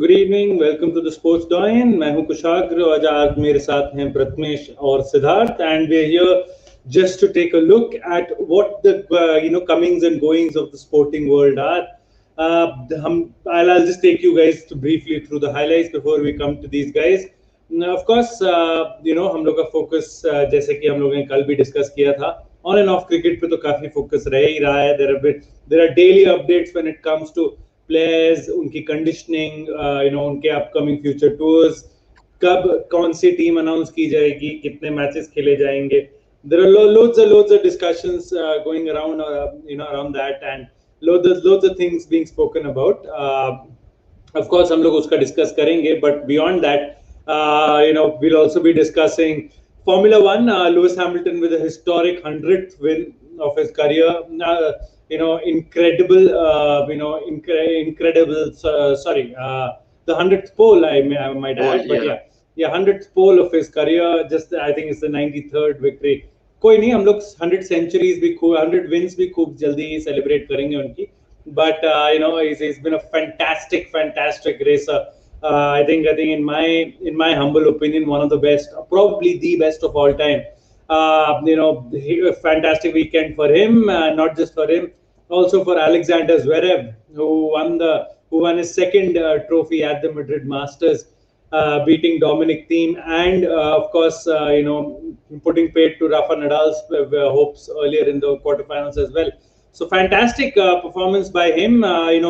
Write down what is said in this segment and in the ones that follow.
Good evening, welcome to the sports doyen. मैं हूं कुशाग्र और आज मेरे साथ हैं प्रथमेश और Siddharth and we are here just to take a look at what the comings and goings of the sporting world are. I'll just take you guys to briefly through the highlights before we come to these guys. Now, of course, हम लोग का focus जैसे कि हम लोगों ने कल भी डिस्कस किया था, ऑन एंड ऑफ क्रिकेट पे तो काफी फोकस रह ही रहा है. There are daily updates when it comes to players, उनकी कंडीशनिंग, उनके अपकमिंग फ्यूचर टूर्स, कब कौन सी टीम अनाउंस की जाएगी, कितने मैचेस खेले जाएंगे. There are loads of discussions going around, around that, and loads of things being spoken about. Of course, हम लोग उसका discuss करेंगे, but beyond that, we'll also be discussing Formula One. Lewis Hamilton with a historic 100th win of his career. Incredible. Incredible. Sorry, the 100th pole, I might add, but yeah, 100th pole of his career. Just I think it's the 93rd victory. कोई नहीं, हम लोग 100 centuries भी 100 wins भी खूब जल्दी celebrate करेंगे उनकी. But he's been a fantastic racer. I think in my humble opinion, one of the best, probably the best of all time. A fantastic weekend for him, not just for him, also for Alexander Zverev, who won his second trophy at the Madrid Masters, beating Dominic Thiem, and of course, putting paid to Rafa Nadal's hopes earlier in the quarterfinals as well. So fantastic performance by him.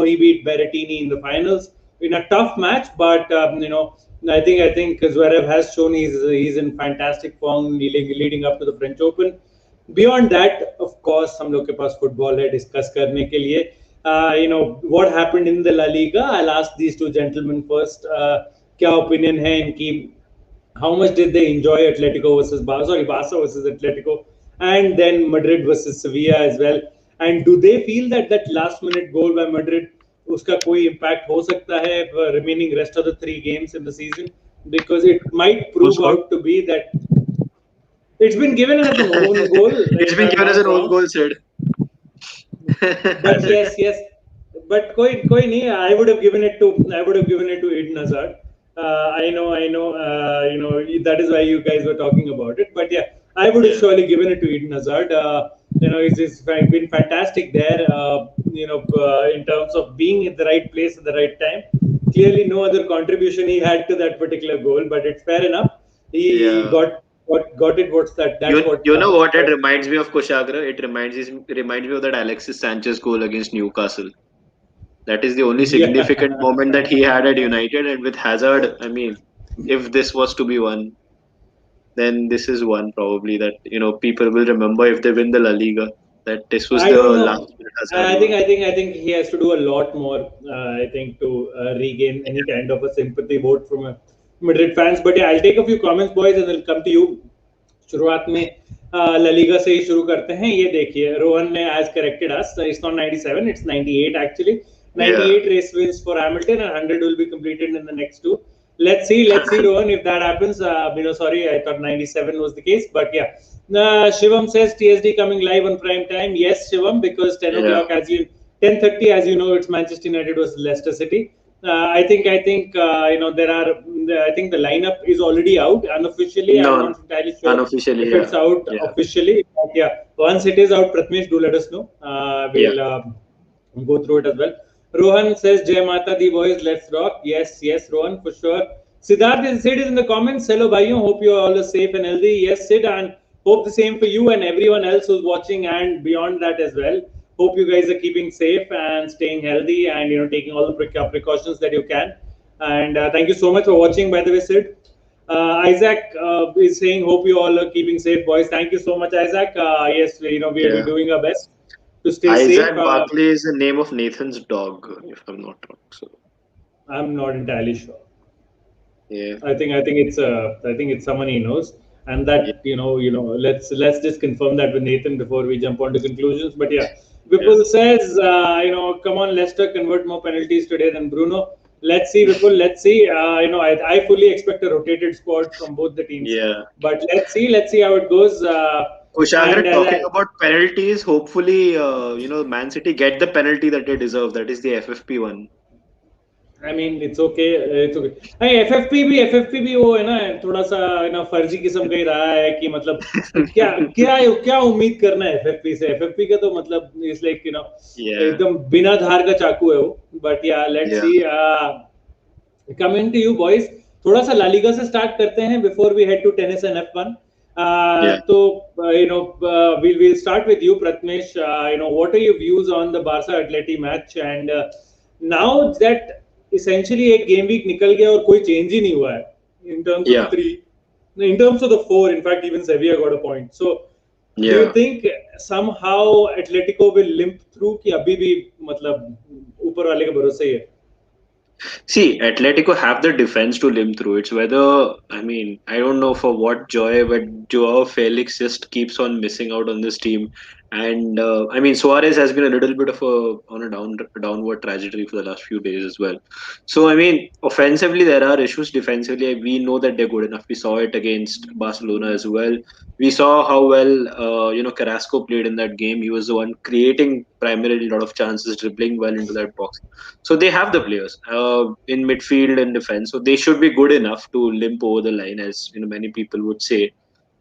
He beat Berrettini in the finals in a tough match, but I think Zverev has shown he's in fantastic form leading up to the French Open. Beyond that, of course, हम लोग के पास football है discuss करने के लिए. What happened in the La Liga? I'll ask these two gentlemen first. क्या opinion है इनकी? How much did they enjoy Atletico versus Barca versus Atletico, and then Madrid versus Sevilla as well? And do they feel that last minute goal by Madrid, उसका कोई impact हो सकता है remaining rest of the 3 games in the season? Because it might prove out to be that it's been given as an own goal. It's been given as an own goal, Sid. But yes. But koi nahi. I would have given it to Eden Hazard. I know. That is why you guys were talking about it. But yeah, I would have surely given it to Eden Hazard. He's been fantastic there. In terms of being at the right place at the right time. Clearly, no other contribution he had to that particular goal. But it's fair enough. He got it. What's that? You know what it reminds me of, Kushagra? It reminds me of that Alexis Sanchez goal against Newcastle. That is the only significant moment that he had at United, and with Hazard, I mean, if this was to be one, then this is one probably that people will remember if they win the La Liga. That this was the last. I think he has to do a lot more. I think to regain any kind of a sympathy vote from Madrid fans. But yeah, I'll take a few comments, boys, and then come to you. शुरुआत में La Liga से ही शुरू करते हैं. ये देखिए, रोहन ने as corrected us. It's not 97, it's 98 actually. 98 race wins for Hamilton, and 100 will be completed in the next 2. Let's see, Rohan, if that happens. Sorry, I thought 97 was the case, but yeah. Shivam says TSD coming live on prime time. Yes, Shivam, because 10 o'clock, 10:30, as you know, it's Manchester United versus Leicester City. I think there are. I think the lineup is already out unofficially. No, I'm not entirely sure unofficially, if it's out officially. But yeah, once it is out, Pratmesh, do let us know. We'll go through it as well. Rohan says, Jai Mata Di boys, let's rock. Yes, Rohan, for sure. Siddharth is in the comments. Hello, bhaiyo. Hope you all are safe and healthy. Yes, Sid, and hope the same for you and everyone else who's watching and beyond that as well. Hope you guys are keeping safe and staying healthy and taking all the precautions that you can. And thank you so much for watching, by the way, Sid. Isaac is saying, hope you all are keeping safe, boys. Thank you so much, Isaac. Yes, we're doing our best to stay safe. Isaac Barkley is the name of Nathan's dog, if I'm not wrong. So I'm not entirely sure. Yeah, I think it's someone he knows, and that let's just confirm that with Nathan before we jump on to conclusions. But yeah, Vipul says, come on, Leicester convert more penalties today than Bruno. Let's see, Vipul. Let's see. I fully expect a rotated squad from both the teams. Yeah. But let's see how it goes. Kushagra, talking about penalties, hopefully, Man City get the penalty that they deserve. That is the FFP one. I mean, it's okay. It's okay. नहीं, FFP भी वो है ना, थोड़ा सा ना फर्जी किस्म का ही रहा है कि मतलब क्या क्या क्या उम्मीद करना है FFP से? FFP का तो मतलब इट्स लाइक Yeah. एकदम बिना धार का चाकू है वो. But yeah, let's Yeah. see. Coming to you boys, थोड़ा सा ला लीगा से स्टार्ट करते हैं before we head to tennis and F1. Yeah. So we'll start with you, Pratmesh. What are your views on the Barca Atleti match? And now that essentially एक game week निकल गया और कोई change ही नहीं हुआ है in terms of Yeah. the 3, in terms of the 4. In fact, even Sevilla got a point. So do you Yeah. think somehow Atletico will limp through कि अभी भी मतलब ऊपर वाले के भरोसे ही है? See, Atletico have the defense to limp through. It's whether, I mean, I don't know for what joy, but Joao Felix just keeps on missing out on this team. And I mean, Suarez has been a little bit of a downward trajectory for the last few days as well. So I mean, offensively there are issues. Defensively, we know that they're good enough. We saw it against Barcelona as well. We saw how well Carrasco played in that game. He was the one creating primarily a lot of chances, dribbling well into that box. So they have the players in midfield and defense. So they should be good enough to limp over the line, as many people would say.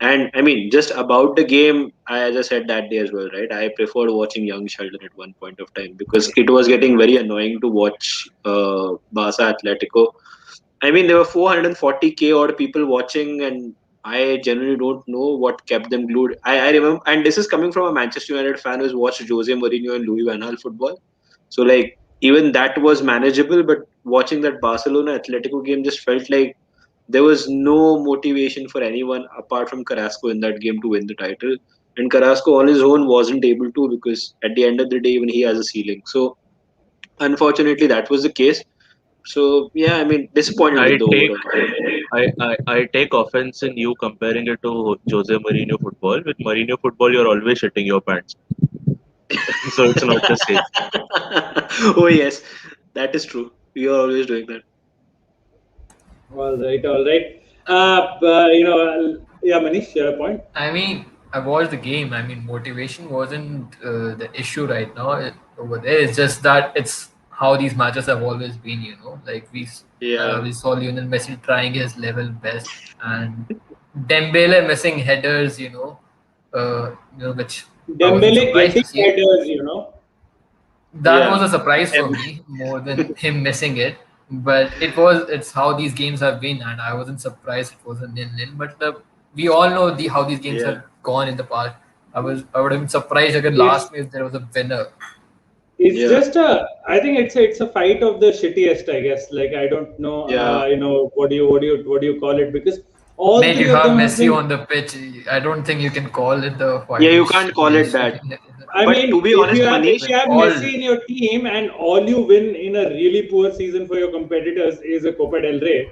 And I mean, just about the game, as I said that day as well, right? I preferred watching Young Sheldon at one point of time because it was getting very annoying to watch Barca Atletico. I mean, there were 440k odd people watching, and I generally don't know what kept them glued. I remember, and this is coming from a Manchester United fan who's watched Jose Mourinho and Louis Van Gaal football. So, like, even that was manageable, but watching that Barcelona Atletico game just felt like there was no motivation for anyone apart from Carrasco in that game to win the title. And Carrasco on his own wasn't able to because at the end of the day, even he has a ceiling. So, unfortunately, that was the case. So, yeah, I mean, disappointed I with the take overall game. I take offense in you comparing it to Jose Mourinho football. With Mourinho football, you're always shitting your pants, so it's not the same. Oh, yes, that is true. You are always doing that. All right, all right. Yeah, Manish, you have a point. I mean, I watched the game. I mean, motivation wasn't the issue right now over there. It's just that it's how these matches have always been. Like Yeah, we saw Lionel Messi trying his level best, and Dembele missing headers. Which I wasn't Dembele surprised getting to see. headers. That was yeah. a surprise for Em- me more than him missing it. But it's how these games have been, and I wasn't surprised it was a 0-0. But we all know how these games Yeah. have gone in the past. I would have been surprised again It's last match there was a winner. it's Yeah, just I think it's a fight of the shittiest, I guess. Like I don't know, yeah, what do you call it? Because all Mate, three you of have them have Messi been. on the pitch. I don't think you can call it the yeah. fight of You can't call it shittiest. that. I But to mean, be if honest, you have if Manish, you have All Messi in your team and all you win in a really poor season for your competitors is a Copa del Rey,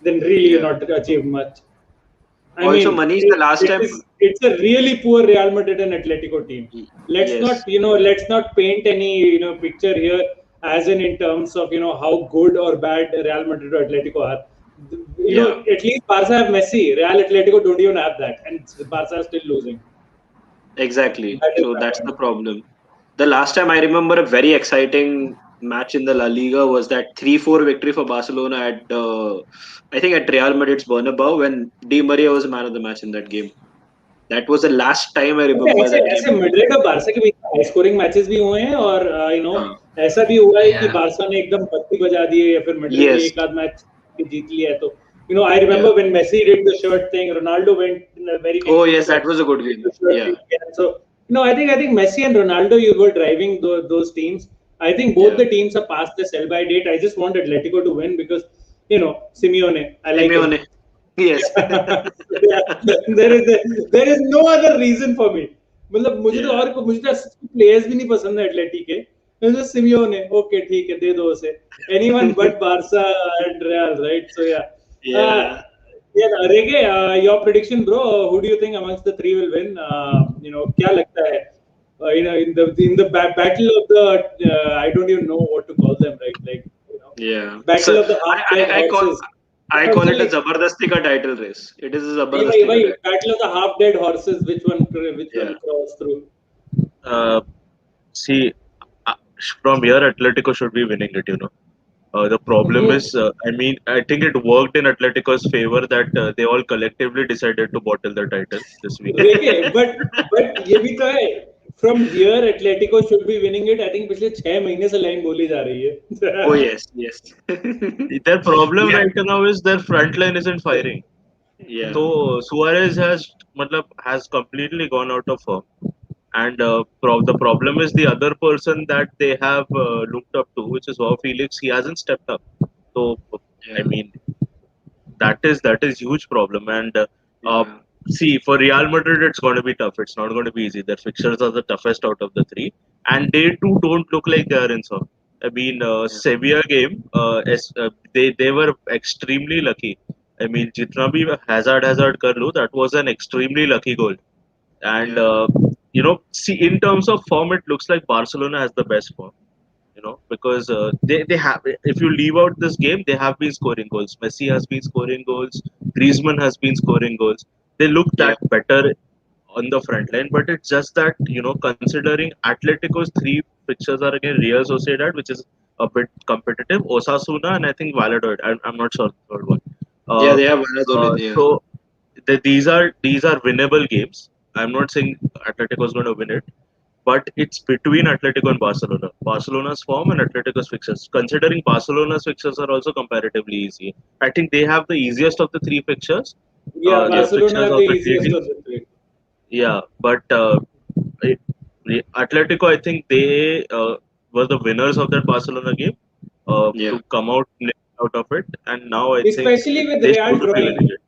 then really you're yeah. not achieved much. I Also, mean, Manish, the last time, it's a really poor Real Madrid and Atletico team. yes, Let's not paint any picture here as in terms of how good or bad Real Madrid or Atletico are. yeah, At least Barca have Messi. Real Atletico don't even have that, and Barca are still losing. exactly. That is So my that's point. the problem. The last time I remember a very exciting match in the La Liga was that 3-4 victory for Barcelona at, I think, at Real Madrid's Bernabeu when Di Maria was the man of the match in that game. That was the last time I अच्छा, remember ऐसे that game ऐसे being Madrid और exciting. Barça के बीच high scoring matches भी हुए हैं और Uh, ऐसा भी हुआ है कि yeah. बारसा ने एकदम बत्ती बजा दी है या फिर मैड्रिड ने yes, एक आध मैच जीत लिया है तो I yeah. remember when Messi did the shirt thing, Ronaldo went in the very Oh, next yes, match that was a good did game. the shirt Yeah, thing again. So I think Messi and Ronaldo you were driving those teams. I think both yeah. the teams are past the sell by date. I just want Atletico to win because Simeone, I like him. Simeone. Yes. Yeah, there is no other reason for me. मतलब Yeah, मुझे तो players भी नहीं पसंद है Atlético के मुझे Simeone okay ठीक है दे दो उसे anyone but Barça and real right so या yeah. Rege, your prediction bro, who do you think amongst the three will win? क्या लगता है in the battle of the I don't even know what to call them, right? Like Yeah. battle So of the half dead I call horses. I call Something it a like Zabardasti ka title race. It is a भाई Zabardasti ka title. battle of the half dead horses, which one Yeah. cross through? Uh, See, uh, from here, Atletico should be winning it. The problem is, I think it worked in Atletico's favor that they all collectively decided to bottle the title this week. देखे but ये भी तो है. From here, Atletico should be winning it. I think पिछले 6 महीने से line बोली जा रही है. Oh yes, yes. Their problem Yeah. right now is their front line isn't firing. Yeah. So Suarez has completely gone out of form, and the problem is the other person that they have looked up to, which is Joao Felix. He hasn't stepped up. So I Yeah. mean that is huge problem. And Yeah. see, for Real Madrid, it's going to be tough. It's not going to be easy. Their fixtures are the toughest out of the three, and they too don't look like they are in form. I mean, Sevilla game, they were extremely lucky. I mean, jitna bhi Hazard kar lo, that was an extremely lucky goal. And Yeah. see, in terms of form, it looks like Barcelona has the best form. Because they have, if you leave out this game, they have been scoring goals. Messi has been scoring goals. Griezmann has been scoring goals. They look Yeah. that better on the front line, but it's just that, considering Atletico's three fixtures are against Real Sociedad, which is a bit competitive, Osasuna, and I think Valladolid. I'm not sure the third one. Yeah, Uh, they have Valladolid. Yeah. so these are winnable games. I'm not saying Atletico is going to win it, but it's between Atletico and Barcelona. Barcelona's form and Atletico's fixtures. Considering Barcelona's fixtures are also comparatively easy, I think they have the easiest of the three fixtures. Yeah, The Barcelona fixtures have of the the three easiest of teams. the three. Yeah, but it, Atletico, I think they were the winners of that Barcelona game Yeah. to come out of it, and now I think Especially with they Real should be winning drawing. it.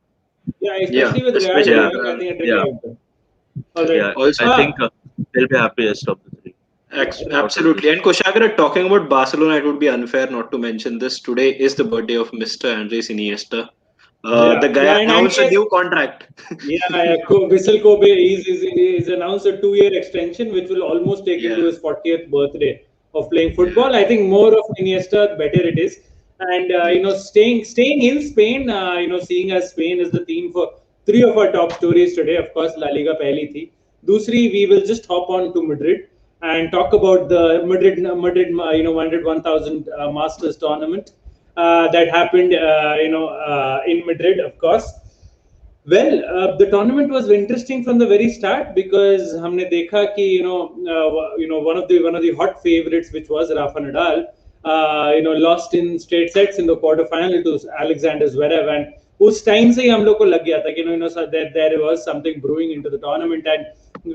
Yeah, Yeah. especially with Real Especially Yeah, with drawing, I think it yeah, really helped them. All right. yeah. also. I think they'll be happiest of the three out of Absolutely. these. And Koshagra, talking about Barcelona, it would be unfair not to mention this. Today is the birthday of Mr. Andres Iniesta. The Yeah, guy yeah, and announced he a has, new contract. yeah, Vissel Kobe he's announced a 2-year extension, which will almost take him Yeah. to his 40th birthday of playing Yeah. football. I think more of Iniesta, better it is. And Yes. staying in Spain, seeing as Spain is the theme for three of our top stories today. Of course, La Liga pehli thi. Dusri, we will just hop on to Madrid and talk about the Madrid 1000 Masters tournament that happened, in Madrid, of course. Well, the tournament was interesting from the very start because हमने देखा कि one of the hot favorites, which was Rafa Nadal, lost in straight sets in the quarterfinal to Alexander Zverev, and उस time से ही हम लोग को लग गया था कि so there was something brewing into the tournament, and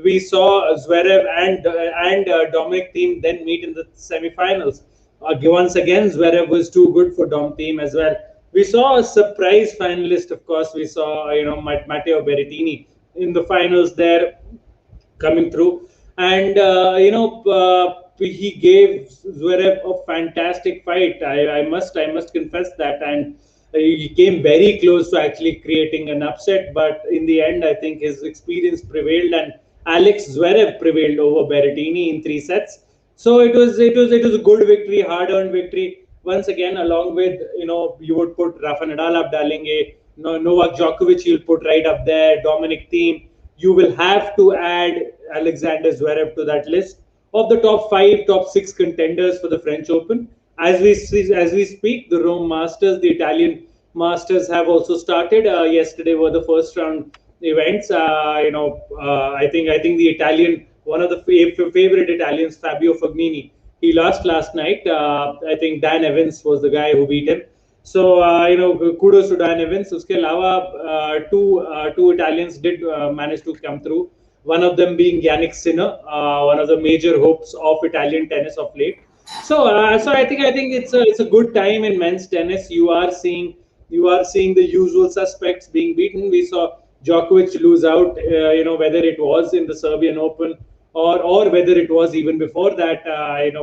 we saw Zverev and Dominic Thiem then meet in the semi-finals. Once again, Zverev was too good for Dom Thiem as well. We saw a surprise finalist, of course. We saw, Matteo Berrettini in the finals there coming through. And, he gave Zverev a fantastic fight. I must confess that. And he came very close to actually creating an upset. But in the end, I think his experience prevailed, and Alex Zverev prevailed over Berrettini in 3 sets. So it was a good victory, hard-earned victory. Once again, along with, you would put Rafa Nadal up dalenge, Novak Djokovic you'll put right up there, Dominic Thiem. You will have to add Alexander Zverev to that list of the top 5, top 6 contenders for the French Open. As we speak, the Rome Masters, the Italian Masters have also started. Yesterday were the first round events. I think the Italian, one of the favorite Italians, Fabio Fognini, he lost last night. I think Dan Evans was the guy who beat him. So kudos to Dan Evans. Uske alawa, two Italians did manage to come through. One of them being Yannick Sinner, one of the major hopes of Italian tennis of late. So I think it's a good time in men's tennis. You are seeing the usual suspects being beaten. We saw Djokovic lose out. Whether it was in the Serbian Open or whether it was even before that.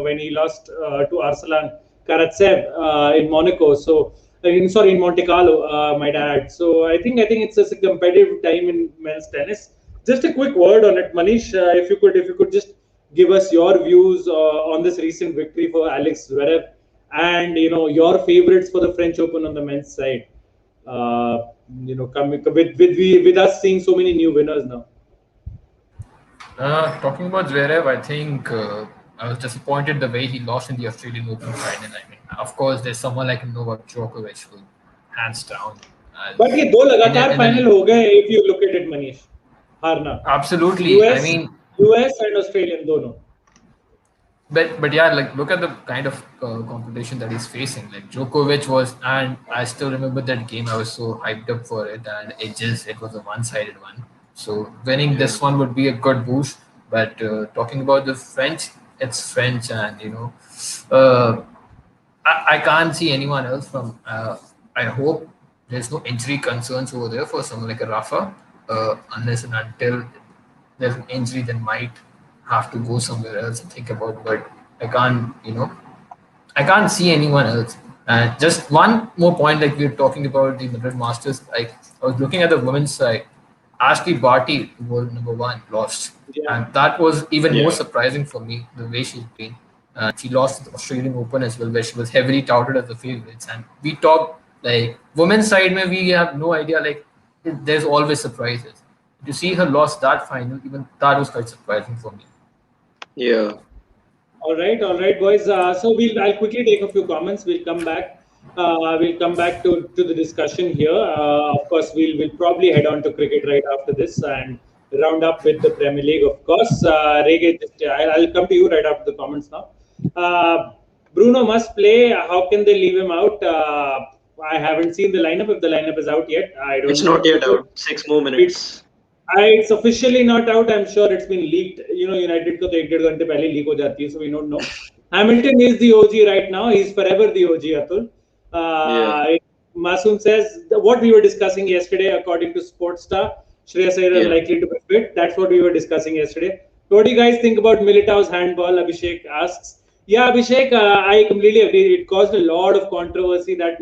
When he lost to Arslan Karatsev in Monaco. So in Monte Carlo, might add. So I think it's just a competitive time in men's tennis. Just a quick word on it, Manish. If you could just give us your views on this recent victory for Alex Zverev, and your favorites for the French Open on the men's side. Coming with us seeing so many new winners now. Talking about Zverev, I think I was disappointed the way he lost in the Australian Open final. I mean, of course, there's someone like Novak Djokovic who hands down. But ये दो लगातार in final हो गए if you look at it, Manish. हारना. Absolutely. US, I mean, US and Australian दोनों. but yeah, like look at the kind of competition that he's facing. Like Djokovic was, and I still remember that game. I was so hyped up for it, and it was a one-sided one. So winning this one would be a good boost. But talking about the French, it's French, and uh, I can't see anyone else from. I hope there's no injury concerns over there for someone like a Rafa, unless and until there's an injury, then might have to go somewhere else and think about. But I can't, I can't see anyone else. And just one more point, like we were talking about the Madrid Masters. Like I was looking at the women's side, Ashley Barty, world number one, lost, and that was even more surprising for me the way she's been. She lost the Australian Open as well, where she was heavily touted as the favorites. And we talk like women's side, where we have no idea. Like there's always surprises. To see her lost that final, even that was quite surprising for me. Yeah. All right, boys. So I'll quickly take a few comments. We'll come back. We'll come back to the discussion here. Of course, we'll probably head on to cricket right after this and round up with the Premier League, of course. Rege, I'll come to you right after the comments now. Bruno must play. How can they leave him out? I haven't seen the lineup. If the lineup is out yet, I don't. It's not yet out. 6 more minutes. It's officially not out. I'm sure it's been leaked. United को तो 1.5 घंटे पहले leak हो जाती है, so we don't know. Hamilton is the OG right now. He's forever the OG, Atul. Masoom says what we were discussing yesterday, according to Sportstar, Shreyas Iyer is likely to be fit. That's what we were discussing yesterday. So what do you guys think about Militao's handball? Abhishek asks. Yeah, Abhishek, I completely agree. It caused a lot of controversy, that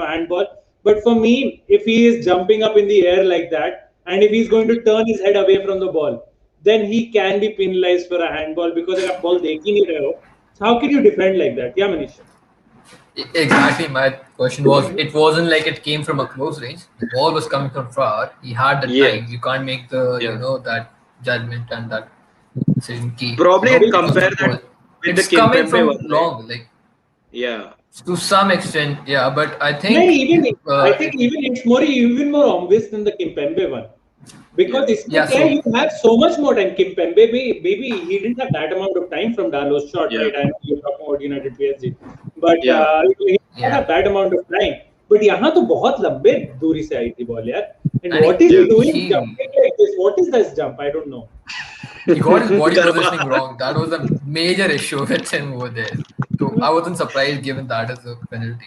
handball. But for me, if he is jumping up in the air like that, and if he's going to turn his head away from the ball, then he can be penalized for a handball, because if ball dekh hi nahi rahe ho, so how can you defend like that? Yeah, Manish. Exactly. My question was, it wasn't like it came from a close range. The ball was coming from far. He had the time. You can't make the that judgment and that decision key. Probably compare that with it's the coming from one, long, like to some extent, but I think I think it's even more obvious than the Kimpembe one, because you have so much more time. Kimpembe, maybe he didn't have that amount of time from Dalo's shot, right? I know you're talking about United PSG, but he didn't have that amount of time. But यहाँ तो बहुत लंबे दूरी से आई थी ball यार. And what is he doing jumping like this? What is this jump? I don't know. He got his body positioning wrong. That was a major issue with him over there. So I wasn't surprised given that as a penalty,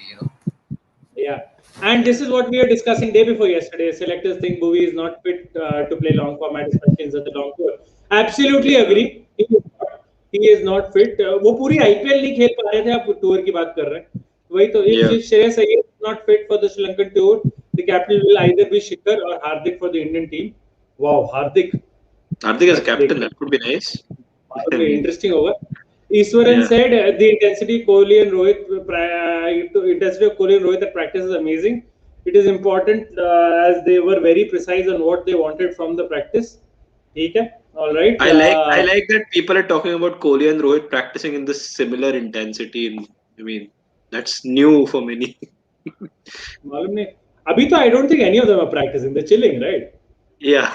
Yeah. And this is what we were discussing day before yesterday. Selectors think Bhuvi is not fit to play long format, especially in such a long tour. Absolutely agree. He is not fit. वो पूरी IPL नहीं खेल पा रहे थे, आप tour की बात कर रहे हैं. वही तो. If Shreyas Iyer is not fit for the Sri Lankan tour, the captain will either be Shikhar or Hardik for the Indian team. Wow, Hardik as a captain, that could be nice. Interesting over. Iswaran said the intensity of Kohli and Rohit at practice is amazing. It is important as they were very precise on what they wanted from the practice. Okay, all right. I like that people are talking about Kohli and Rohit practicing in this similar intensity. I mean, that's new for many. Abhi I don't think any of them are practicing. They're chilling, right? Yeah.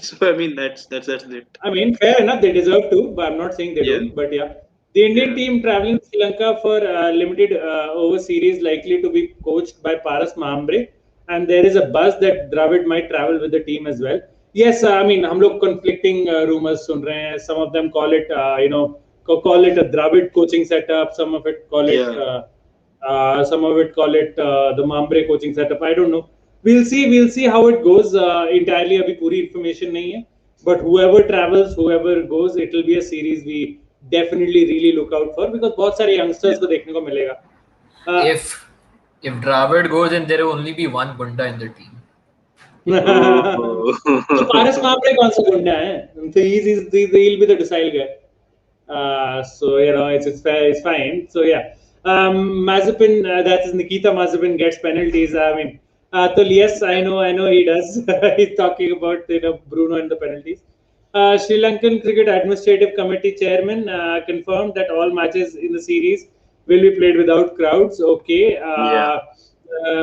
So I mean that's it. I mean, fair enough. They deserve to, but I'm not saying they don't. But the Indian team traveling to Sri Lanka for limited over series likely to be coached by Paras Mahambre, and there is a buzz that Dravid might travel with the team as well. Yes, I mean, हम लोग conflicting rumors सुन रहे हैं. Some of them call it, call it a Dravid coaching setup. Some of it call it, the Mahambre coaching setup. I don't know. We'll see how it goes. Entirely अभी पूरी information नहीं है. But whoever travels, whoever goes, it will be a series we definitely really look out for, because बहुत सारे youngsters को देखने को मिलेगा. If Dravid goes, then there will only be one Gunda in the team. So Paras Mahambre कौन सा गुंडा है? So he'll be the docile guy. So it's fine. So Mazepin, that is Nikita Mazepin gets penalties. I mean. So yes, I know he does. He's talking about Bruno and the penalties. Sri Lankan Cricket Administrative Committee Chairman confirmed that all matches in the series will be played without crowds. Okay. Yeah.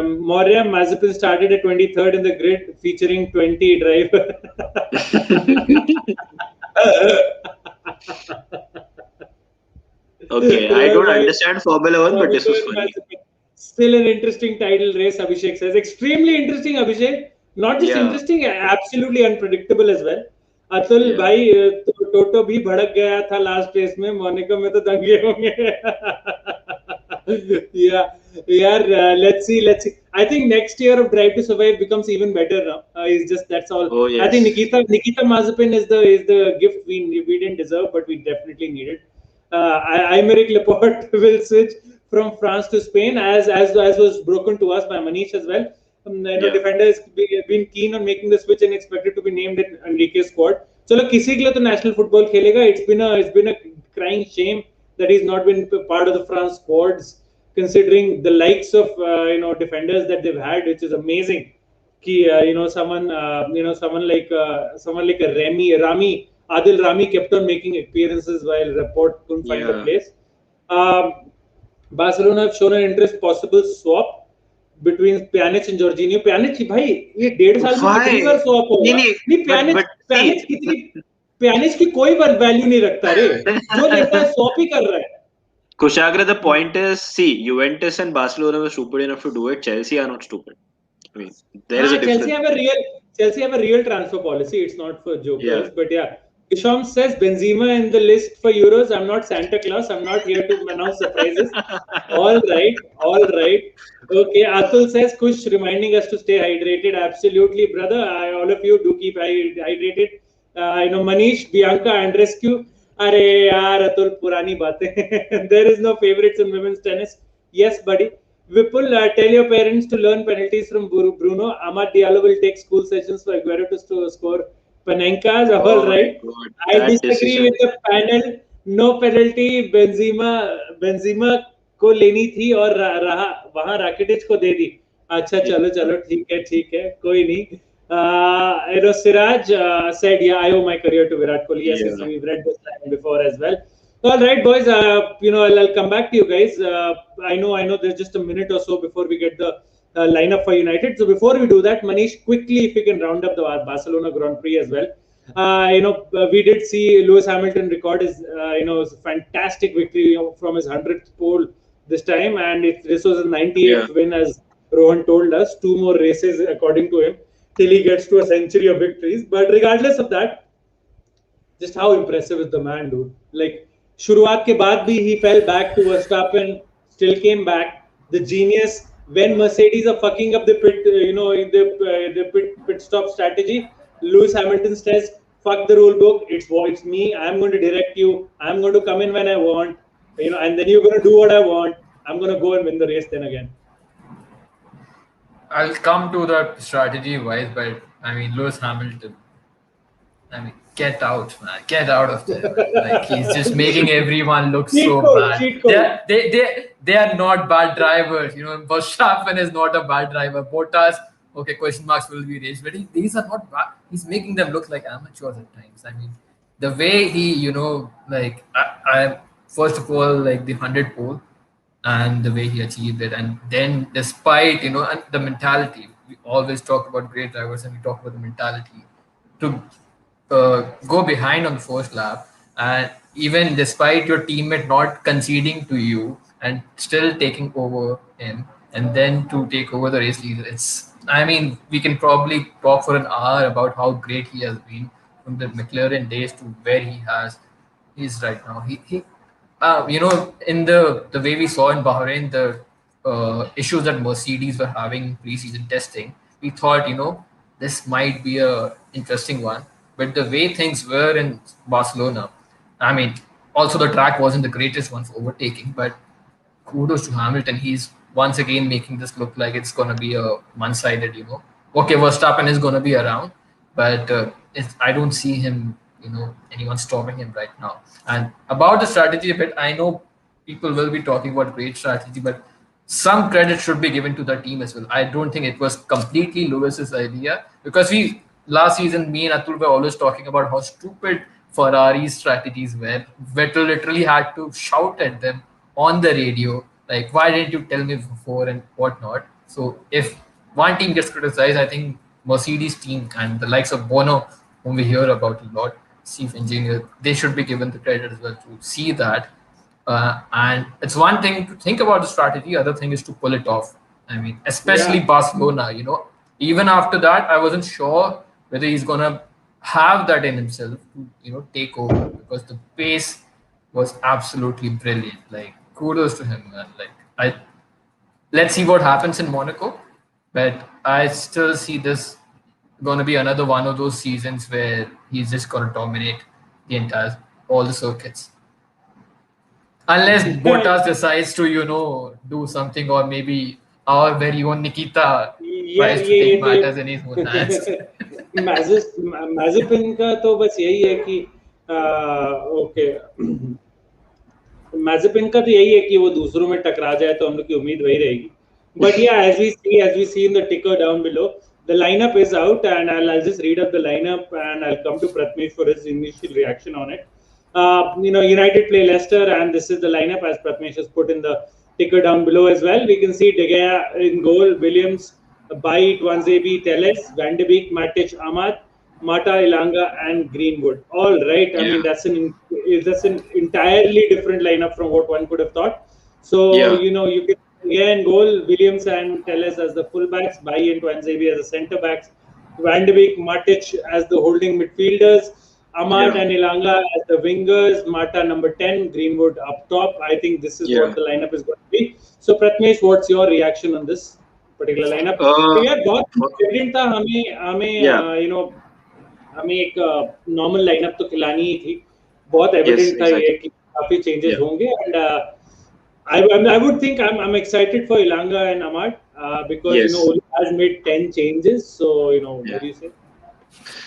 Maurya Mazepin started at 23rd in the grid, featuring 20 driver. Okay, I don't understand Formula 1, but this was funny. Still an interesting title race, Abhishek says. Extremely interesting, Abhishek. Not just interesting, absolutely unpredictable as well. Atul भाई टोटो भी भड़क गया था last race में, मोनिको में तो दंगे होंगे. Let's see. I think next year of Drive to Survive becomes even better now. That's all. Oh, yes. I think Nikita Mazepin is the gift we didn't deserve, but we definitely needed. Aymeric Laporte will switch from France to Spain, as was broken to us by Manish as well. Defender has been keen on making the switch and expected to be named in Enrique's squad. चलो किसी के लिए तो national football खेलेगा. It's been a crying shame that he's not been part of the France squads, considering the likes of defenders that they've had, which is amazing. Someone like Rami. Adil Rami kept on making appearances while Laporte couldn't find a place. Barcelona have shown an interest possible swap between Pjanic and Jorginho. Pjanic, भाई ये 1.5 साल में कितनी बार swap होगा? नहीं, Pjanic की कोई value नहीं रखता रे. जो लेता है swap ही कर रहा है. Kushagra, the point is, see, Juventus and Barcelona were stupid enough to do it. Chelsea are not stupid. I mean, there is a difference. Chelsea have a real transfer policy. It's not for jokers, but yeah. Isham says Benzema in the list for Euros. I'm not Santa Claus. I'm not here to announce surprises. All right. Okay. Atul says Kush reminding us to stay hydrated. Absolutely, brother. All of you do keep hydrated. Manish, Bianca, Andrescu. Arey yaar, Atul, purani baatein. There is no favorites in women's tennis. Yes, buddy. Vipul, tell your parents to learn penalties from Bruno. Amad Diallo will take school sessions for Aguero to score Panenkas. All right. I disagree with the panel. No penalty. Benzema को लेनी थी और वहाँ Rakitic को दे दी. अच्छा चलो ठीक है कोई नहीं. Siraj said, I owe my career to Virat Kohli. Yes, we've read this line before as well. All right, boys. I'll come back to you guys. I know. There's just a minute or so before we get the lineup for United. So before we do that, Manish, quickly, if you can round up the Barcelona Grand Prix as well. We did see Lewis Hamilton record his fantastic victory from his 100th pole this time, and this was a 98th win, as Rohan told us. 2 more races, according to him, till he gets to a century of victories. But regardless of that, just how impressive is the man, dude? Like, शुरुआत के बाद भी he fell back to Verstappen, still came back. The genius, when Mercedes are fucking up the pit stop strategy, Lewis Hamilton says, fuck the rule book, it's me, I'm going to direct you, I'm going to come in when I want, and then you're going to do what I want, I'm going to go and win the race then again. I'll come to the strategy wise, but Lewis Hamilton, get out, man. Get out of there. Like, he's just making everyone look so bad. They are not bad drivers. Verstappen is not a bad driver. Bottas, okay, question marks will be raised, but these are not bad. He's making them look like amateurs at times. The way he, I first of all, like the 100 pole and the way he achieved it. And then despite, and the mentality, we always talk about great drivers and we talk about the mentality to go behind on the first lap, and even despite your teammate not conceding to you and still taking over him, and then to take over the race leader. We can probably talk for an hour about how great he has been from the McLaren days to where he is right now. He in the way we saw in Bahrain, the issues that Mercedes were having in preseason testing, we thought, this might be a interesting one. But the way things were in Barcelona, also the track wasn't the greatest one for overtaking, but kudos to Hamilton. He's once again making this look like it's going to be a one-sided, Okay, Verstappen is going to be around, but I don't see him, anyone stopping him right now. And about the strategy a bit, I know people will be talking about great strategy, but some credit should be given to the team as well. I don't think it was completely Lewis's idea, because we last season, me and Atul were always talking about how stupid Ferrari's strategies were. Vettel literally had to shout at them on the radio, like, "Why didn't you tell me before?" and whatnot. So if one team gets criticized, I think Mercedes team and the likes of Bono, whom we hear about a lot, chief engineer, they should be given the credit as well to see that. And it's one thing to think about the strategy, other thing is to pull it off. I mean, especially Yeah. Barcelona, even after that, I wasn't sure whether he's gonna have that in himself to, take over, because the pace was absolutely brilliant. Like, kudos to him, man. Like, let's see what happens in Monaco, but I still see this gonna be another one of those seasons where he's just gonna dominate the entire all the circuits. Unless Bottas decides to, do something, or maybe our very own Nikita Yeah, tries to take ये matters in his own hands. मैजिपिन का तो बस यही है कि okay मैजिपिन का तो यही है कि वो दूसरों में टकरा जाए तो हम लोग की उम्मीद वही रहेगी. But yeah, as we see in the ticker down below, the lineup is out, and I'll just read up the lineup, and I'll come to Pratmesh for his initial reaction on it. United play Leicester, and this is the lineup as Pratmesh has put in the ticker down below as well. We can see De Gea in goal, Williams, Bailly, Tuanzebe, Telles, Van de Beek, Matic, Ahmad, Mata, Ilanga, and Greenwood. All right. I mean, that's an entirely different lineup from what one could have thought. So, you can again goal, Williams and Telles as the fullbacks, Bailly and Tuanzebe as the centre backs, Van de Beek, Matic as the holding midfielders, Ahmad and Ilanga as the wingers, Mata number 10, Greenwood up top. I think this is what the lineup is going to be. So, Pratmesh, what's your reaction on this particular lineup? यार बहुत evident था हमें हमें एक normal lineup तो खिलानी ही थी. बहुत evident था ये कि काफी चेंजेस होंगे, and I would think I'm excited for Ilanga and Ahmad because Ole has made 10 changes. So what do you say?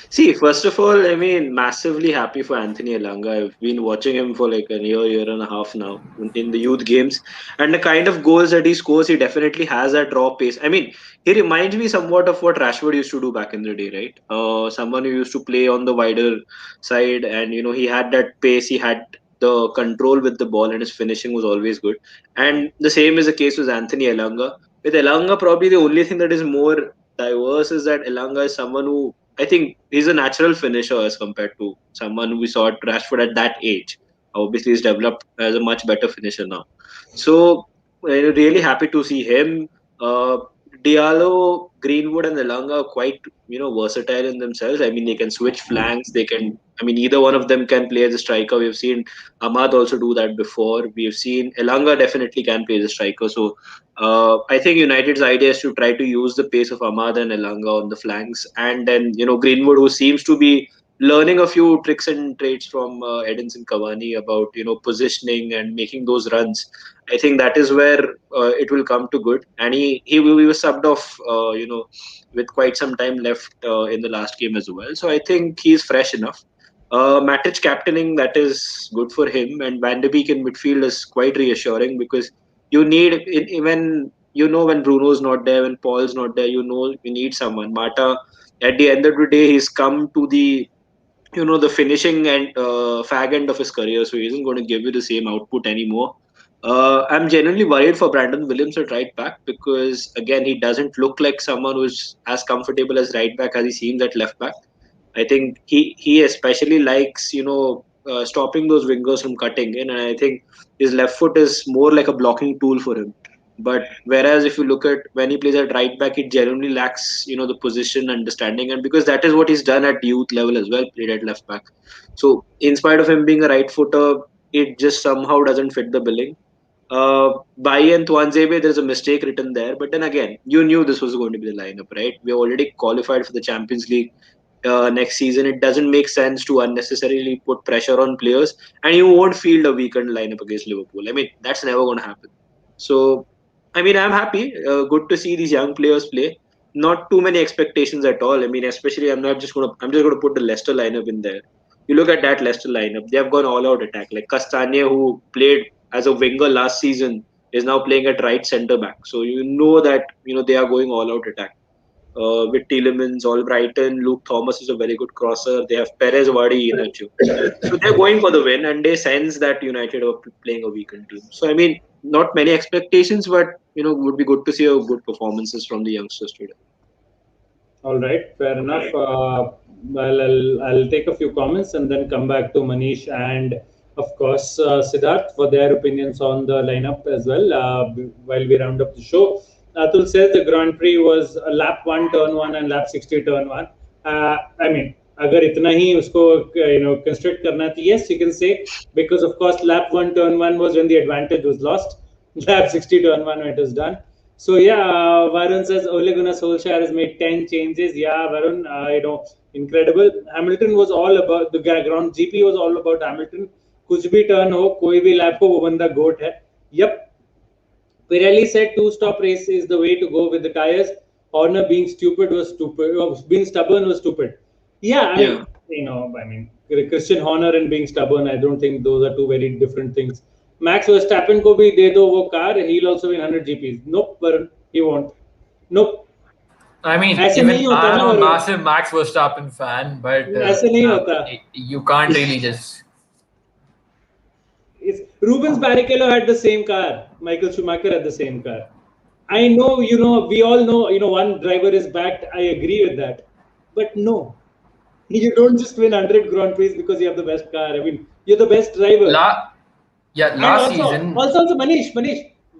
See, first of all, I mean, massively happy for Anthony Elanga. I've been watching him for like a year and a half now in the youth games. And the kind of goals that he scores, he definitely has that raw pace. I mean, he reminds me somewhat of what Rashford used to do back in the day, right? Someone who used to play on the wider side, and, he had that pace, he had the control with the ball, and his finishing was always good. And the same is the case with Anthony Elanga. With Elanga, probably the only thing that is more diverse is that Elanga is someone who, I think, he's a natural finisher as compared to someone who we saw at Rashford at that age. Obviously, he's developed as a much better finisher now. So, really happy to see him. Diallo, Greenwood, and Elanga are quite, versatile in themselves. I mean, they can switch flanks. They can, I mean, either one of them can play as a striker. We've seen Ahmad also do that before. We've seen Elanga definitely can play as a striker. So, I think United's idea is to try to use the pace of Ahmad and Elanga on the flanks, and then Greenwood, who seems to be learning a few tricks and traits from Edinson Cavani about positioning and making those runs. I think that is where it will come to good. And he was subbed off, with quite some time left in the last game as well. So I think he's fresh enough. Matic captaining, that is good for him, and Van de Beek in midfield is quite reassuring because you need when when Bruno's not there, when Paul's not there, you need someone. Mata, at the end of the day, he's come to the the finishing and fag end of his career, so he isn't going to give you the same output anymore. I'm genuinely worried for Brandon Williams at right back because again he doesn't look like someone who's as comfortable as right back as he seems at left back. I think he especially likes stopping those wingers from cutting in, and I think his left foot is more like a blocking tool for him. But whereas if you look at when he plays at right back, it generally lacks the position understanding, and because that is what he's done at youth level as well, played at left back. So in spite of him being a right footer, it just somehow doesn't fit the billing. Bailly and Tuanzebe, there's a mistake written there. But then again, you knew this was going to be the lineup, right? We already qualified for the Champions League next season. It doesn't make sense to unnecessarily put pressure on players, and you won't field a weakened lineup against Liverpool. I mean, that's never going to happen. So, I mean, I'm happy. Good to see these young players play. Not too many expectations at all. I mean, especially I'm just going to put the Leicester lineup in there. You look at that Leicester lineup; they have gone all out attack. Like Castagna, who played as a winger last season, is now playing at right centre back. So you know that they are going all out attack. with Tielemans, Albrighton, Luke Thomas is a very good crosser. They have Perez, Vardy, Iheanacho. So they're going for the win, and they sense that United are playing a weakened team. So I mean, not many expectations, but would be good to see a good performances from the youngsters today. All right, fair enough. I'll take a few comments and then come back to Manish and, of course, Siddharth for their opinions on the lineup as well while we round up the show. Atul says the Grand Prix was a lap 1, turn 1 and lap 60, turn 1. I mean, अगर इतना ही उसको constrict करना है, yes, you can say, because of course lap 1, turn 1 was when the advantage was lost. Lap 60, turn 1 when it was done. So yeah, Varun says Ole Gunnar Solskjaer has made 10 changes. Yeah, Varun, incredible. Hamilton was all about the ground. GP was all about Hamilton. कुछ भी turn हो, कोई भी lap हो, वो बंदा goat है. Yep. Pirelli said two-stop race is the way to go with the tires. Horner being stupid was stupid. Being stubborn was stupid. Yeah, I mean, Christian Horner and being stubborn, I don't think those are two very different things. Max Verstappen को भी दे दो वो car, he'll also win 100 GPs. Nope, Varun, he won't. Nope. I mean, even I'm a massive Max Verstappen fan, but ऐसे नहीं होता. You can't really just. Rubens Barrichello had the same car. Michael Schumacher had the same car. I know, we all know, one driver is backed. I agree with that. But no, you don't just win 100 Grand Prix because you have the best car. I mean, you're the best driver. Last season. Also, Manish,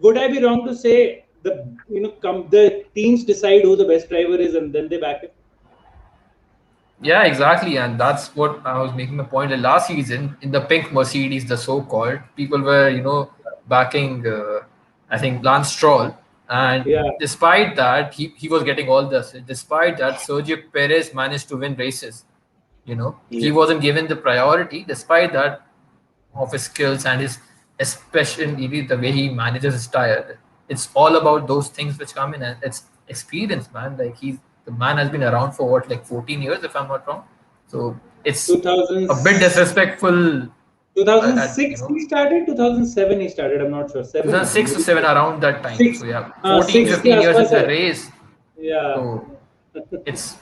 would I be wrong to say the teams decide who the best driver is and then they back it? Yeah, exactly, and that's what I was making the point. That last season, in the pink Mercedes, the so-called, people were, backing, I think, Lance Stroll, and despite that, he was getting all this. Despite that, Sergio Perez managed to win races. He wasn't given the priority. Despite that, of his skills and his, especially the way he manages his tire, it's all about those things which come in, and it's experience, man. Like the man has been around for 14 years, if I'm not wrong. So it's a bit disrespectful. 2006 he started, 2007 he started, I'm not sure. 2006 to 7, around that time. So yeah, 14, 15 years in the race. Yeah. So it's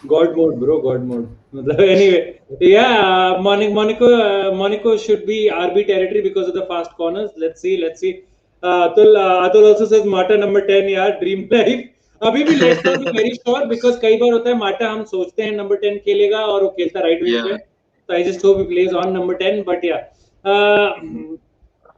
God mode, bro. God mode. Anyway, yeah, Monaco should be RB territory because of the fast corners. Let's see. Atul also says Mata number 10, yeah, dream life. अभी भी let's not be very sure because कई बार होता है माटा हम सोचते हैं number 10 खेलेगा और वो खेलता right wing पे. So I just hope he plays on number 10. But yeah,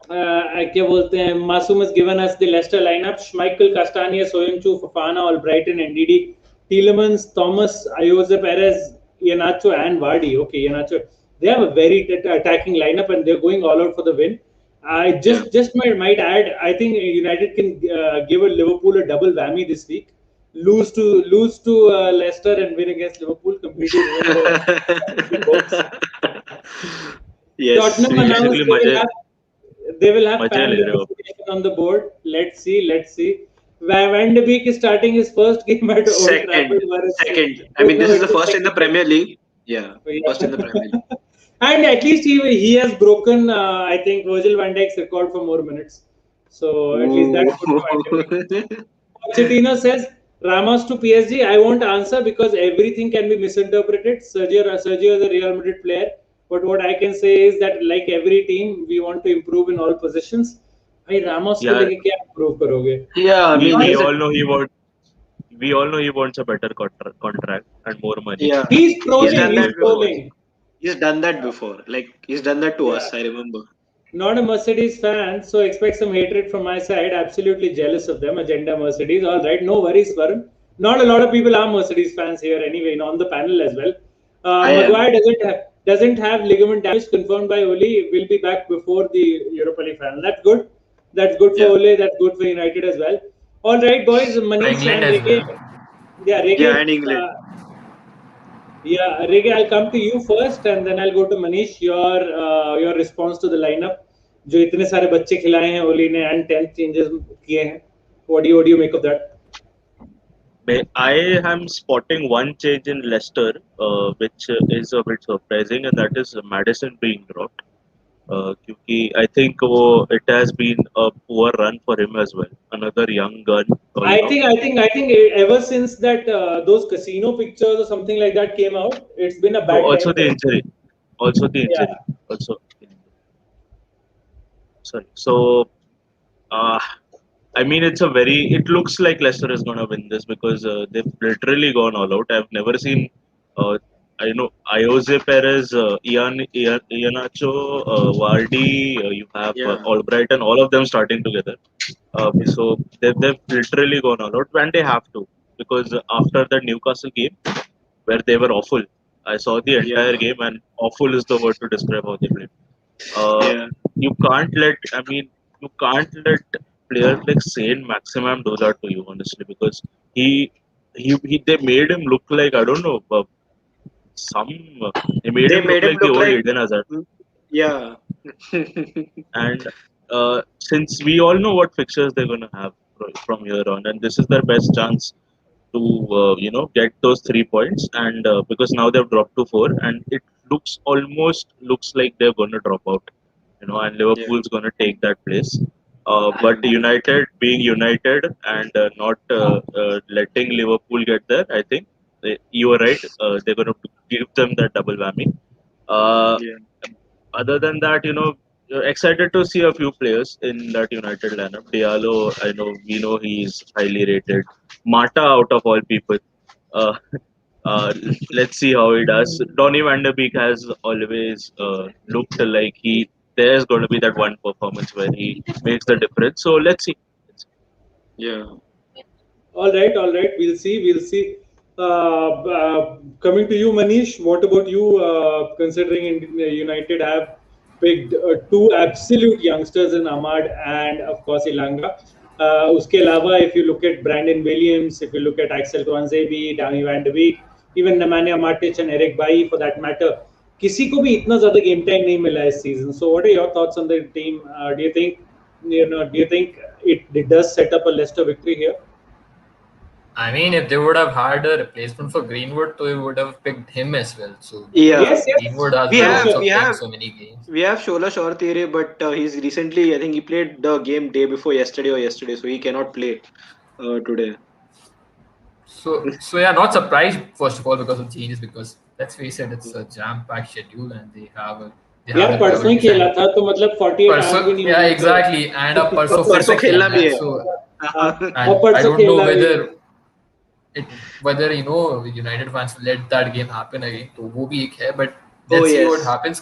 क्या बोलते हैं? Masum has given us the Leicester lineup: Schmeichel, Castagne, Soyuncu, Fofana, Albrighton, NDD, Tielemans, Thomas, Ayoze Perez, Iheanacho, and Vardy. Okay, Iheanacho. They have a very attacking lineup and they're going all out for the win. I just might add, I think United can give Liverpool a double whammy this week. Lose to Leicester and win against Liverpool completely. Yes. Tottenham announced they will have fan representation on the board. Let's see. Van de Beek is starting his first game at Old Trafford. Second. I mean, this is the first in the Premier League. Yeah, first in the Premier League. And at least he has broken, I think, Virgil van Dijk's record for more minutes. So at least that's good. Pochettino says, Ramos to PSG. I won't answer because everything can be misinterpreted. Sergio is a Real Madrid player. But what I can say is that, like every team, we want to improve in all positions. Hey, Ramos को लेके क्या improve करोगे? Yeah, I mean, we all know he wants a better contract and more money. Yeah, he's trolling. He's done that before. Like he's done that to us. I remember. Not a Mercedes fan, so expect some hatred from my side. Absolutely jealous of them. Agenda Mercedes. All right, no worries, Varun. Not a lot of people are Mercedes fans here anyway, on the panel as well. Maguire doesn't have ligament damage confirmed by Ole. Will be back before the Europa League final. That's good. That's good for Ole. That's good for United as well. All right, boys. Manish and Rege. Yeah, Rege. Yeah, and England. Rege, I'll come to you first, and then I'll go to Manish. Your response to the lineup. जो इतने सारे बच्चे खिलाए हैं ओली ने and 10 changes किए हैं. What do you make of that? I am spotting one change in Leicester, which is a bit surprising, and that is Maddison being dropped. I think it has been a poor run for him as well. Another young gun, I think ever since that those casino pictures or something like that came out, it's been a No, bad also time the for him. injury, also the Yeah. injury, also. Sorry. So, uh, I mean, it looks like Leicester is going to win this because they've literally gone all out. I've never seen, I know, Jose Perez, Ianacho, Vardy, you have Yeah. Albright, and all of them starting together. So they've literally gone all out, and they have to because after the Newcastle game, where they were awful, I saw the entire Yeah. game, and awful is the word to describe how they played. Uh, Yeah. you can't let I mean you can't let players like Saint Maximum do that to you honestly because he they made him look like I don't know some they made They him look made him like the look old like, Eden Hazard yeah. and since we all know what fixtures they're going to have from here on and this is their best chance to get those 3 points and because now they've dropped to 4 and it looks like they're going to drop out and Yeah. Liverpool's going to take that place. But Mm. United being United and not letting Liverpool get there, I think you are right. They're going to give them that double whammy. Uh, Yeah. Other than that, you're excited to see a few players in that United lineup. Diallo, we know he's highly rated. Mata, out of all people. Uh, let's see how he does. Donny van der Beek has always looked like there's going to be that one performance where he makes the difference. So let's see. Yeah. All right, all right. We'll see. We'll see. Coming to you, Manish. What about you? Considering United have picked two absolute youngsters in Ahmad and of course Ilanga. Uske अलावा, if you look at Brandon Williams, if you look at Axel Tuanzebe, Danny Van de Beek, even Nemanja Matic and Eric Bailly for that matter, किसी को भी इतना ज़्यादा game time नहीं मिला इस season. So what are your thoughts on the team? Do you think it does set up a Leicester victory here? I mean, if they would have had a replacement for Greenwood, they would have picked him as well. So Yeah. Yes, yes, Greenwood has We been for have sure. also we playing have so many games. we have Shola Shortire, but he's recently, I think he played the game day before yesterday, so he cannot play today. So yeah, not surprised first of all because of changes. Because let's face it, it's a jam-packed schedule, and they have यार the परसों ही priorities. खेला And था तो मतलब 48 परसों, hours भी नहीं yeah, हुए थे exactly. And अब परसों फिर परसों से खेलना खेलना भी है. है. So हाँ, and और I परसों don't know खेलना भी है whether United fans will let that game happen again. तो वो भी एक है, but Oh let's see what yes. happens.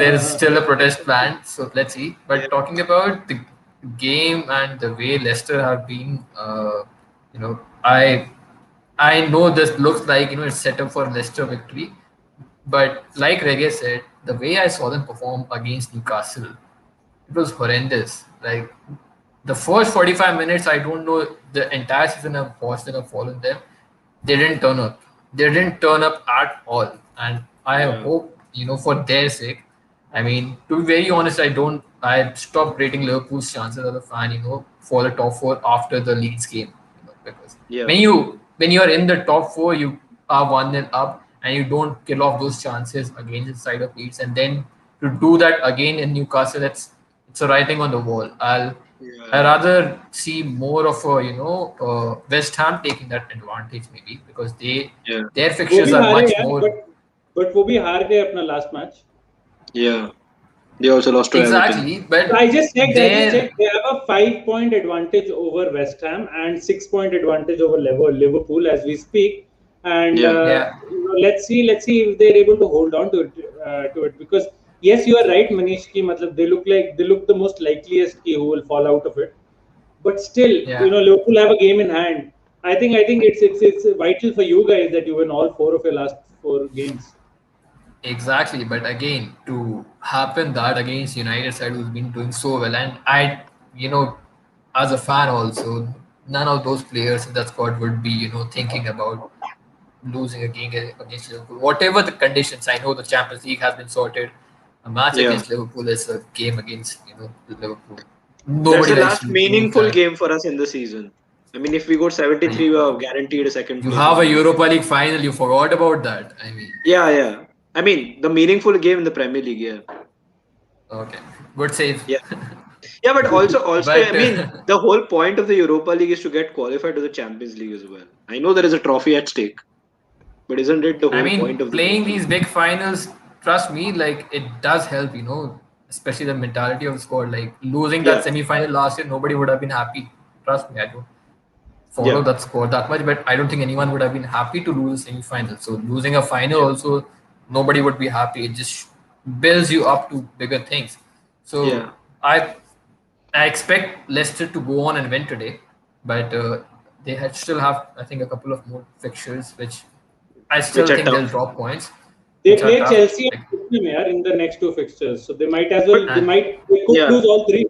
There is still a protest planned, so let's see. Yeah. But talking about the game and the way Leicester have been, I know this looks like it's set up for Leicester victory, but like Reggae said, the way I saw them perform against Newcastle, it was horrendous. Like the first 45 minutes, I don't know the entire season I've watched and I've followed them. They didn't turn up. They didn't turn up at all. And I Yeah. hope, for their sake. I mean, to be very honest, I stopped rating Liverpool's chances as a fan, for the top four after the Leeds game. Because Yeah. when you're in the top four, you are 1-0 up and you don't kill off those chances against the side of Leeds. And then to do that again in Newcastle, it's a writing on the wall. I Yeah. rather see more of West Ham taking that advantage maybe because Yeah. their वो fixtures भी are हारे much यार more but वो भी हार गए अपना last match Yeah. They also lost to Everton. exactly. But I just checked their they have a 5 point advantage over West Ham and 6 point advantage over Liverpool as we speak and Yeah. yeah, let's see if they're able to hold on to it because yes you are right Manish ki matlab they look the most likeliest ki who will fall out of it but still yeah. Liverpool have a game in hand. I think it's vital for you guys that you win all four of your last four games. Exactly, but again, to happen that against United side who's been doing so well, and as a fan also, none of those players in that squad would be, thinking about losing a game against Liverpool. Whatever the conditions, I know the Champions League has been sorted. A match Yeah. against Liverpool is a game against, Liverpool. That's Nobody the likes last to lose meaningful that. game for us in the season. I mean, if we go 73, we are guaranteed a second You place have a only. Europa League final. You forgot about that. I mean, Yeah, yeah. I mean, the meaningful game in the Premier League, yeah. Okay, good save. Yeah. Yeah, but also, But I mean, the whole point of the Europa League is to get qualified to the Champions League as well. I know there is a trophy at stake, but isn't it the I whole mean, point of the playing Europa these League? big finals, trust me, like it does help, especially the mentality of the squad. Like losing that Yeah, semi-final last year, nobody would have been happy. Trust me, I don't follow yeah, that squad that much, but I don't think anyone would have been happy to lose a semi-final. So losing a final yeah, also, nobody would be happy. It just builds you up to bigger things. So yeah. I I expect Leicester to go on and win today, but they had still have, I think, a couple of more fixtures, which I Which still are think they'll tough. drop points, They which are play tough. Chelsea Like, and Tottenham here in the next two fixtures, so they might as well. But and They could yeah, lose all three.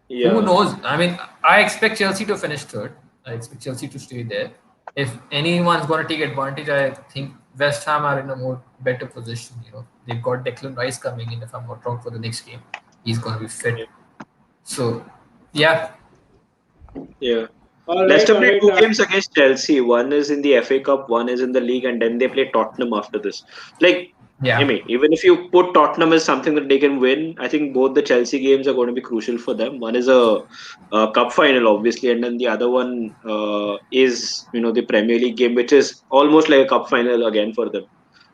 who yeah, knows? I mean, I expect Chelsea to finish third. I expect Chelsea to stay there. If anyone's going to take advantage, I think West Ham are in a more better position. They've got Declan Rice coming in, if I'm not wrong, for the next game. He's going to be yeah, fit. So, yeah, yeah. All right, Leicester all play right. two games against Chelsea. One is in the FA Cup, one is in the league, and then they play Tottenham after this. Like, I yeah, mean, even if you put Tottenham as something that they can win, I think both the Chelsea games are going to be crucial for them. One is a cup final, obviously, and then the other one is the Premier League game, which is almost like a cup final again for them.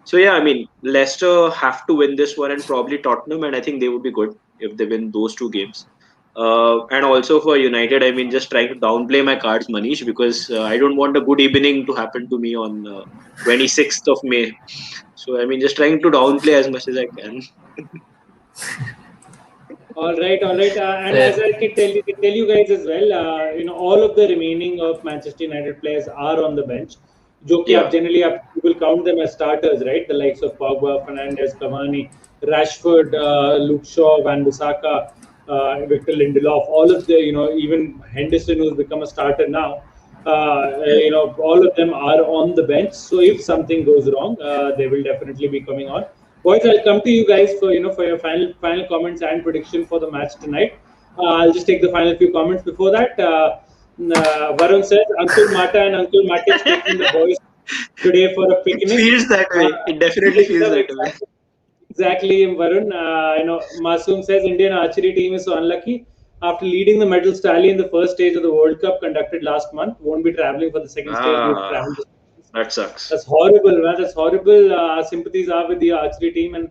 So yeah, I mean, Leicester have to win this one, and probably Tottenham, and I think they would be good if they win those two games. And also for United, I mean, just trying to downplay my cards, Manish, because I don't want a good evening to happen to me on 26th of May. So I mean, just trying to downplay as much as I can. All right, all right. And as fair. I can tell you guys as well, all of the remaining of Manchester United players are on the bench. जो कि आप Yeah, generally you will count them as starters, right? The likes of Pogba, Fernandes, Cavani, Rashford, Luke Shaw, Van Bissaka, Victor Lindelof, all of the, even Henderson, who's become a starter now. yeah, All of them are on the bench. So if something goes wrong, they will definitely be coming on. Boys, I'll come to you guys for your final comments and prediction for the match tonight. I'll just take the final few comments before that. Varun says Uncle Mata and Uncle Matic taking the boys today for a it picnic. feels that Uh, way. It definitely feels that way. exactly, Varun. Masoom says Indian archery team is so unlucky. After leading the medals tally in the first stage of the World Cup conducted last month, won't be traveling for the second stage due to Ah, travel restrictions. that sucks. That's horrible, man. That's horrible. Our sympathies are with the archery team, and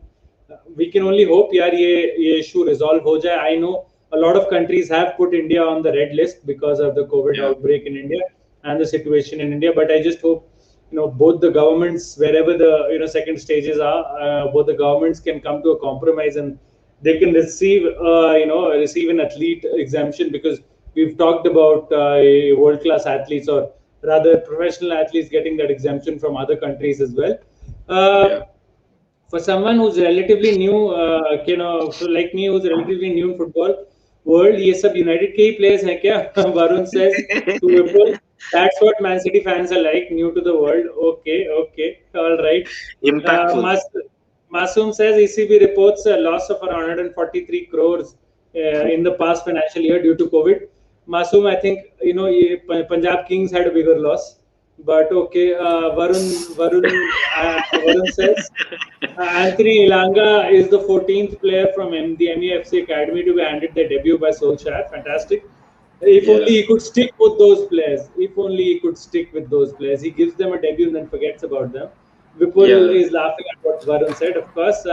we can only hope, यार ये issue resolve हो जाए. I know a lot of countries have put India on the red list because of the COVID Yeah, outbreak in India and the situation in India. But I just hope, both the governments, wherever the second stages are, both the governments can come to a compromise and they can receive an athlete exemption, because we've talked about world class athletes, or rather professional athletes, getting that exemption from other countries as well. yeah. For someone who's relatively new, like me, who's relatively new in football world, ये सब United के ही players हैं क्या? Varun says to Vipul, that's what Man City fans are like, new to the world. Okay, okay, all right. Impactful. Masoom says ECB reports a loss of around 143 crores in the past financial year due to COVID. Masoom, I think Punjab Kings had a bigger loss, but okay. Varun says Anthony Ilanga is the 14th player from the MEFC Academy to be handed their debut by Solskjaer. Fantastic. If Yeah, only he could stick with those players. If only he could stick with those players. He gives them a debut and then forgets about them. Vipul yeah, is laughing at what Varun said, of course.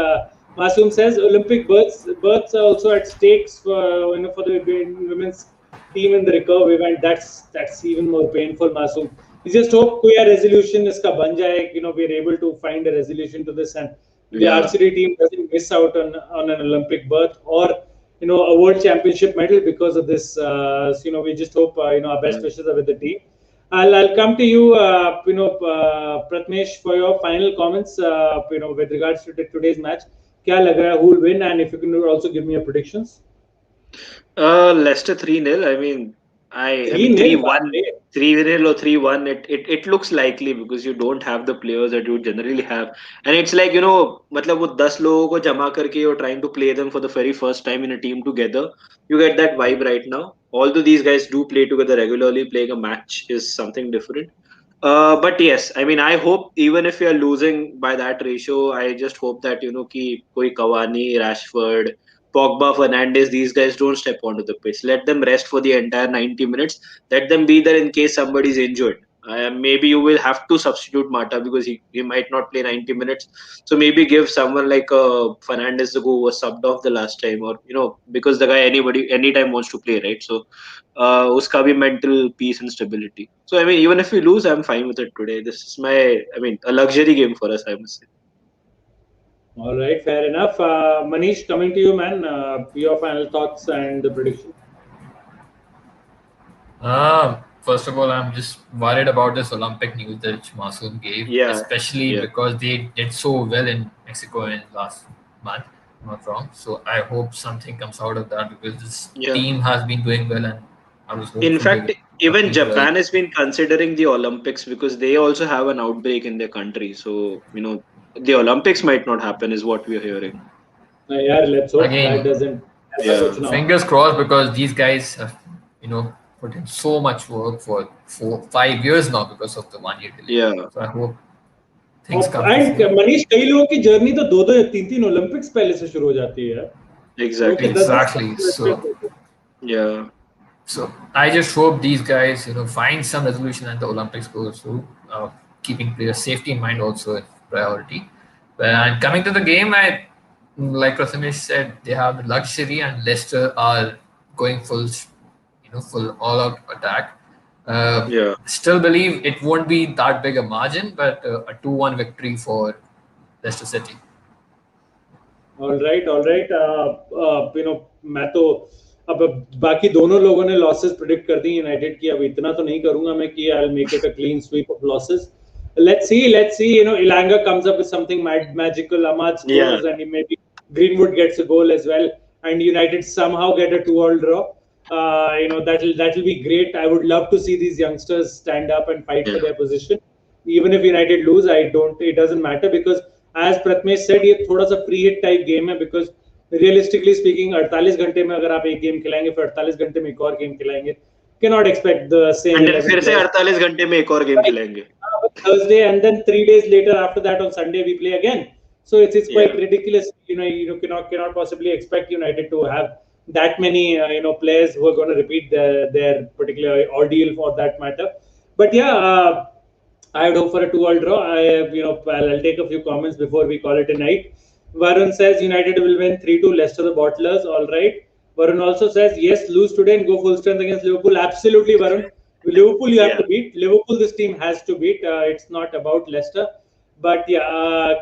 Masoom says Olympic berths are also at stakes for the women's team in the recurve event. That's even more painful, Masoom. We just hope कोई resolution इसका बन जाए. We're able to find a resolution to this, and the yeah. archery team doesn't miss out on an Olympic berth or a world championship medal because of this. We just hope our best Mm. wishes are with the team. I'll come to you, Pratmesh, for your final comments. With regards to today's match, क्या लग रहा है, who will win, and if you can also give me your predictions. Leicester 3-0. I Three mean nil, 3-1, 3-0 or 3-1. It looks likely because you don't have the players that you generally have, and it's like मतलब वो 10 लोगों को जमा करके you're trying to play them for the very first time in a team together. You get that vibe right now. Although these guys do play together regularly, playing a match is something different. But yes, I mean, I hope even if we are losing by that ratio, I just hope that ki koi Cavani, Rashford, Pogba, Fernandes, these guys don't step onto the pitch. Let them rest for the entire 90 minutes. Let them be there in case somebody's injured. Maybe you will have to substitute Mata because he might not play 90 minutes. So maybe give someone like Fernandes who was subbed off the last time, or because the guy anytime wants to play, right? So uska bhi mental peace and stability. So I mean, even if we lose, I'm fine with it today. This is a luxury game for us, I must say. All right, fair enough. Manish, coming to you, man. Your final thoughts and the prediction. First of all, I'm just worried about this Olympic news that Masoom gave, especially because they did so well in Mexico in last month. I'm not wrong. So I hope something comes out of that because this team has been doing well, and I was hoping. In fact, even Japan has been considering the Olympics because they also have an outbreak in their country. So the Olympics might not happen, is what we are hearing. Yeah, let's hope that doesn't. Fingers crossed, because these guys have, put in so much work for 4-5 years now because of the 1 year delay. Yeah. So I hope things come. And Manish, कई लोगों की journey तो 2-2 या 3-3 Olympics पहले से शुरू हो जाती है. Exactly. So yeah. So I just hope these guys, find some resolution at the Olympics goes through, keeping player safety in mind also a priority. And coming to the game, like Prathamesh said, they have the luxury, and Leicester are going full all-out attack. Still believe it won't be that big a margin, but a 2-1 victory for Leicester City. All right. मैं तो अब बाकी दोनों लोगों ने losses predict कर दी United की. अब इतना तो नहीं करूंगा मैं कि I'll make it a clean sweep of losses. Let's see. Ilanga comes up with something magical. Ahmad scores, and maybe Greenwood gets a goal as well, and United somehow get a 2-2 draw. That'll be great. I would love to see these youngsters stand up and fight for their position. Even if United lose, it doesn't matter, because as Prathamesh said, ये थोड़ा सा free hit type game है, because realistically speaking 48 घंटे में अगर आप एक game खिलाएंगे फिर 48 घंटे में एक और गेम खिलाएंगे, cannot expect the same. And फिर से 48 घंटे में एक और गेम खिलाएंगे. Thursday, and then 3 days later after that on Sunday we play again. So it's quite ridiculous. You cannot possibly expect United to have that many players who are going to repeat their particular ordeal for that matter. But I would hope for a 2-2 draw. I'll take a few comments before we call it a night. Varun says United will win 3-2. Leicester the bottlers. All right. Varun also says yes, lose today and go full strength against Liverpool. Absolutely, Varun. Liverpool you have to beat. Liverpool this team has to beat. It's not about Leicester. But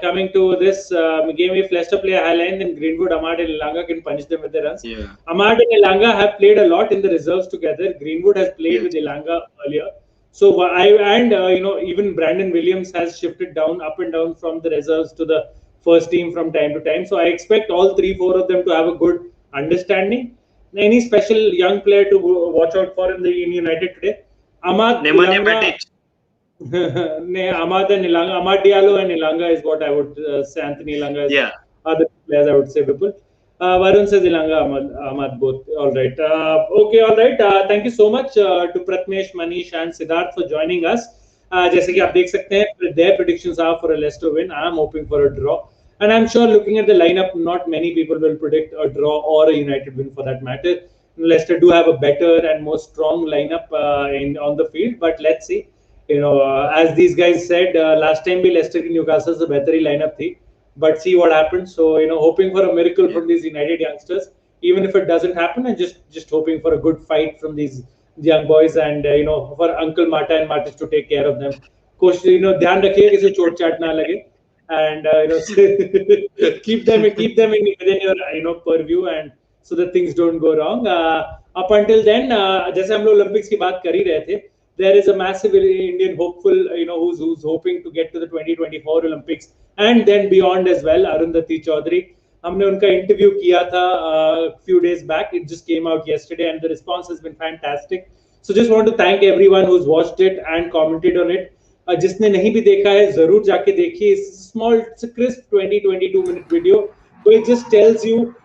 coming to this game, if Leicester play a high line, then Greenwood, Ahmad and Elanga can punish them with their runs. Ahmad and Elanga have played a lot in the reserves together. Greenwood has played with Elanga earlier. So even Brandon Williams has shifted up and down from the reserves to the first team from time to time. So I expect all 3-4 of them to have a good understanding. Any special young player to watch out for in United today? Ahmad and Elanga. Ahmad Diallo and Elanga is what I would say. Anthony Elanga is other players I would say. People. Varun says Elanga, Ahmad both. All right. Okay. All right. Thank you so much to Prathamesh, Manish and Siddharth for joining us. जैसे कि आप देख सकते हैं, their predictions are for a Leicester win. I am hoping for a draw. And I'm sure looking at the lineup, not many people will predict a draw or a United win for that matter. Leicester do have a better and more strong lineup on the field, but let's see. As these guys said, last time भी Leicester की Newcastle से बेहतर ही lineup थी, but see what happens. So hoping for a miracle from these United youngsters, even if it doesn't happen, and just hoping for a good fight from these young boys, and for Uncle Mata and Martis to take care of them. Coach, ध्यान रखिए किसी चोट चाट ना लगे, and keep them within your purview, and so that things don't go wrong. Up until then, जैसे हम लोग Olympics की बात कर ही रहे थे, there is a massive Indian hopeful, who's hoping to get to the 2024 Olympics and then beyond as well. Arundhati Chaudhary. हमने उनका interview किया था a few days back. It just came out yesterday, and the response has been fantastic. So just want to thank everyone who's watched it and commented on it. जिसने नहीं भी देखा है, जरूर जाके देखिए. It's a crisp 20-22 minute video, so it just tells you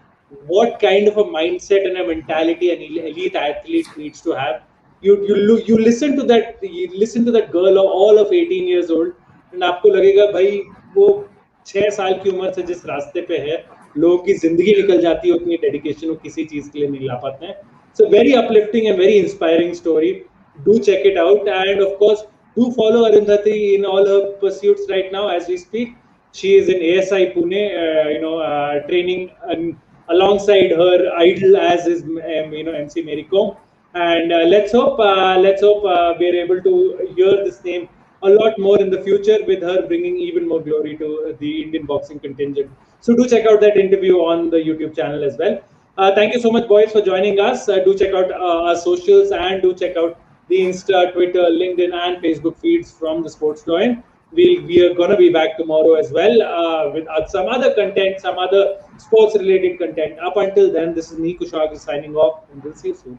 what kind of a mindset and a mentality an elite athlete needs to have. you listen to that girl all of 18 years old, and आपको लगेगा भाई वो 6 साल की उम्र से जिस रास्ते पे है, लोगों की जिंदगी निकल जाती है, उतनी डेडिकेशन वो किसी चीज के लिए नहीं ला पाते हैं. So very uplifting and very inspiring story. Do check it out, and of course, do follow Arundhati in all her pursuits right now as we speak. She is in ASI Pune, training alongside her idol as is MC Mary Kom. And let's hope we are able to hear this name a lot more in the future, with her bringing even more glory to the Indian boxing contingent. So do check out that interview on the YouTube channel as well. Thank you so much, boys, for joining us. Do check out our socials, and do check out the Insta, Twitter, LinkedIn, and Facebook feeds from the Sports Doyen. We are going to be back tomorrow as well with some other content, some other sports-related content. Up until then, this is me, Kushagra, signing off, and we'll see you soon.